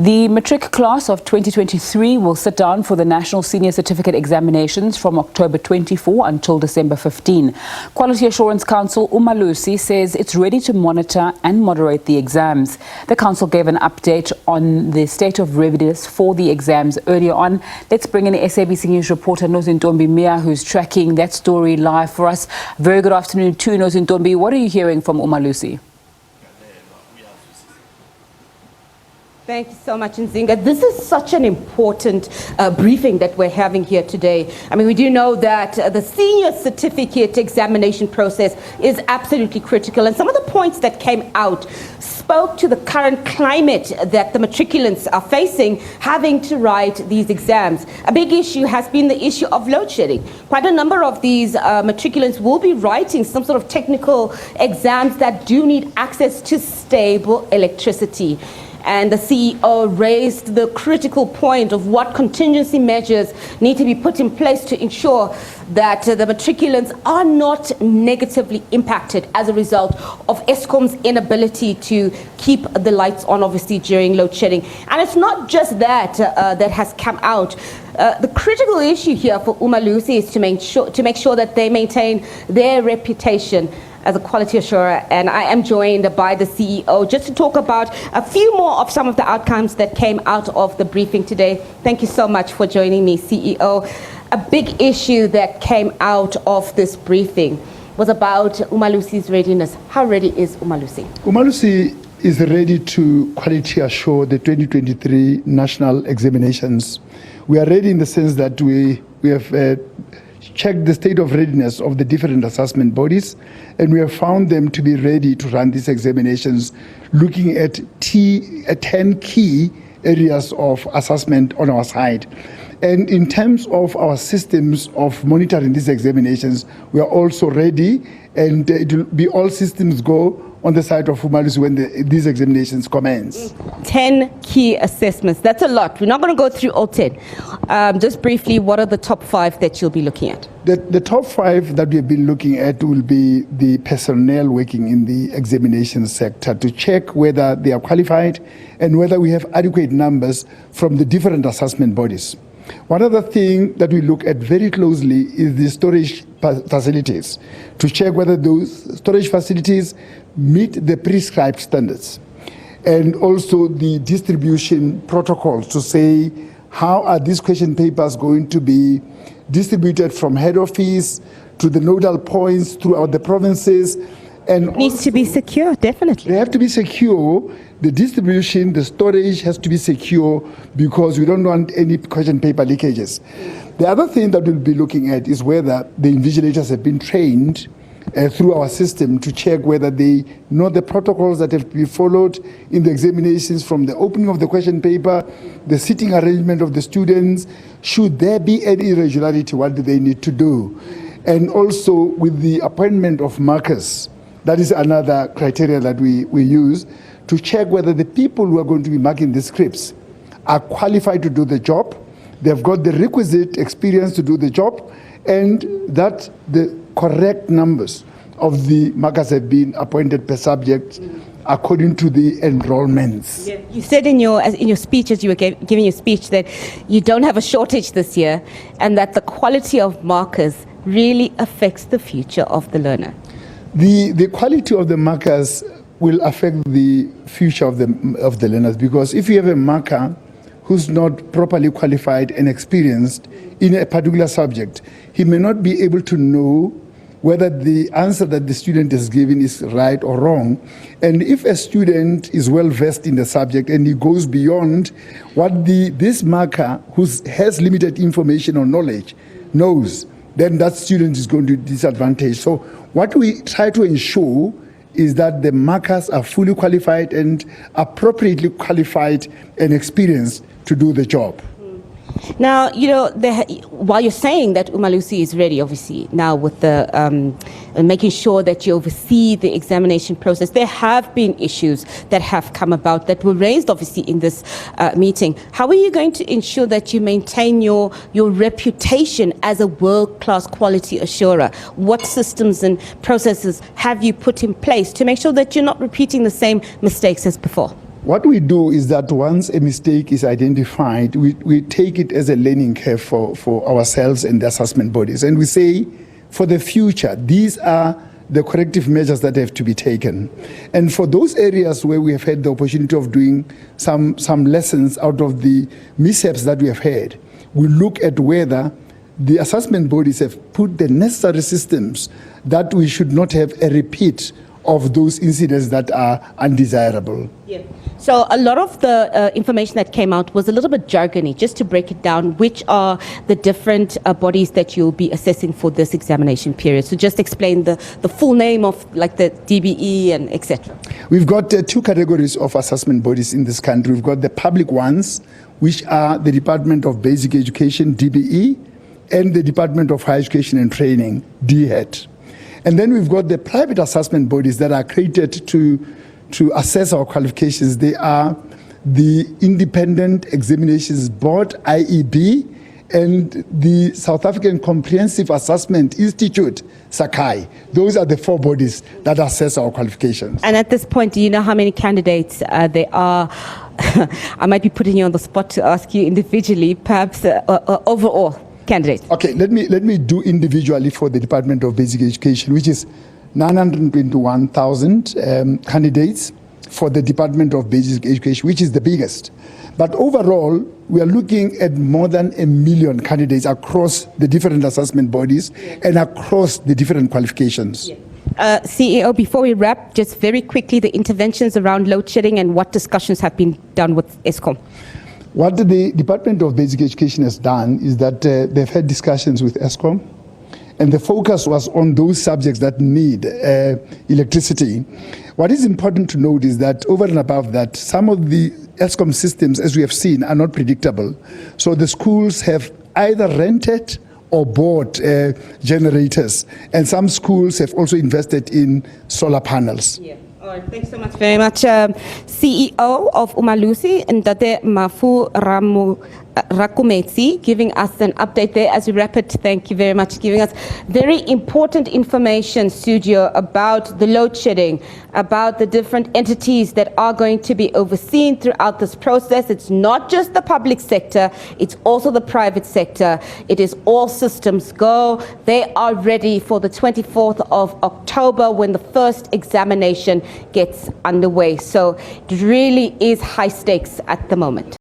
The Matric class of 2023 will sit down for the National Senior Certificate Examinations from October 24 until December 15. Quality Assurance Council Umalusi says it's ready to monitor and moderate the exams. The council gave an update on the state of readiness for the exams earlier on. Let's bring in the SABC News reporter Nozintombi Miya, who's tracking that story live for us. Very good afternoon to Nozintombi. What are you hearing from Umalusi? Thank you so much, Nzinga. This is such an important briefing that we're having here today. I mean, we do know that the senior certificate examination process is absolutely critical. And some of the points that came out spoke to the current climate that the matriculants are facing, having to write these exams. A big issue has been the issue of load shedding. Quite a number of these matriculants will be writing some sort of technical exams that do need access to stable electricity. And the CEO raised the critical point of what contingency measures need to be put in place to ensure that the matriculants are not negatively impacted as a result of Eskom's inability to keep the lights on, obviously, during load shedding. And it's not just that that has come out. The critical issue here for Umalusi is to make sure that they maintain their reputation as a quality assurer, and I am joined by the CEO just to talk about a few more of some of the outcomes that came out of the briefing today. Thank you so much for joining me, CEO. A big issue that came out of this briefing was about Umalusi's readiness. How ready is Umalusi? Umalusi is ready to quality assure the 2023 national examinations. We are ready in the sense that we have checked the state of readiness of the different assessment bodies, and we have found them to be ready to run these examinations, looking at 10 key areas of assessment on our side. And in terms of our systems of monitoring these examinations, we are also ready, and it will be all systems go on the side of Umalusi when these examinations commence. 10 key assessments. That's a lot. We're not going to go through all 10. Just briefly, what are the top 5 that you'll be looking at? The top 5 that we've been looking at will be the personnel working in the examination sector to check whether they are qualified and whether we have adequate numbers from the different assessment bodies. One other thing that we look at very closely is the storage facilities, to check whether those storage facilities meet the prescribed standards, and also the distribution protocols to say how are these question papers going to be distributed from head office to the nodal points throughout the provinces. And it needs to be secure, definitely. They have to be secure. The distribution, the storage has to be secure, because we don't want any question paper leakages. The other thing that we'll be looking at is whether the invigilators have been trained through our system to check whether they know the protocols that have to be followed in the examinations, from the opening of the question paper, the sitting arrangement of the students. Should there be any irregularity, what do they need to do? And also with the appointment of markers, that is another criteria that we use to check whether the people who are going to be marking the scripts are qualified to do the job, they've got the requisite experience to do the job, and that the correct numbers of the markers have been appointed per subject according to the enrollments. Yeah. You said in your speech, as you were giving your speech, that you don't have a shortage this year, and that the quality of markers really affects the future of the learner. The quality of the markers will affect the future of the learners, because if you have a marker who's not properly qualified and experienced in a particular subject, he may not be able to know whether the answer that the student is giving is right or wrong. And if a student is well versed in the subject and he goes beyond what this marker, who has limited information or knowledge, knows, then that student is going to be disadvantaged. So what we try to ensure is that the markers are fully qualified and appropriately qualified and experienced to do the job. Now, you know, while you're saying that Umalusi is ready, obviously, now with the making sure that you oversee the examination process, there have been issues that have come about that were raised, obviously, in this meeting. How are you going to ensure that you maintain your reputation as a world-class quality assurer? What systems and processes have you put in place to make sure that you're not repeating the same mistakes as before? What we do is that once a mistake is identified, we take it as a learning curve for ourselves and the assessment bodies. And we say, for the future, these are the corrective measures that have to be taken. And for those areas where we have had the opportunity of doing some lessons out of the mishaps that we have had, we look at whether the assessment bodies have put the necessary systems that we should not have a repeat of those incidents that are undesirable. Yeah. So a lot of the information that came out was a little bit jargony. Just to break it down, which are the different bodies that you'll be assessing for this examination period? So just explain the full name of like the DBE and etc. We've got two categories of assessment bodies in this country. We've got the public ones, which are the Department of Basic Education, DBE, and the Department of Higher Education and Training, DHET. And then we've got the private assessment bodies that are created to assess our qualifications. They are the Independent Examinations Board, IEB, and the South African Comprehensive Assessment Institute, SAKAI. Those are the four bodies that assess our qualifications. And at this point, do you know how many candidates there are? I might be putting you on the spot to ask you individually, perhaps overall. Candidates. Okay, let me do individually for the Department of Basic Education, which is 921,000 candidates for the Department of Basic Education, which is the biggest. But overall, we are looking at more than 1 million candidates across the different assessment bodies and across the different qualifications. CEO, before we wrap, just very quickly, the interventions around load shedding and what discussions have been done with ESCOM. What the Department of Basic Education has done is that they've had discussions with ESCOM, and the focus was on those subjects that need electricity. What is important to note is that over and above that, some of the ESCOM systems, as we have seen, are not predictable. So the schools have either rented or bought generators, and some schools have also invested in solar panels. Yeah. All right, thanks so much very much. CEO of Umalusi, and Mafu Rakometsi, giving us an update there as we wrap it. Thank you very much, giving us very important information, Studio, about the load shedding, about the different entities that are going to be overseen throughout this process. It's not just the public sector, it's also the private sector. It is all systems go. They are ready for the 24th of October when the first examination gets underway. So it really is high stakes at the moment.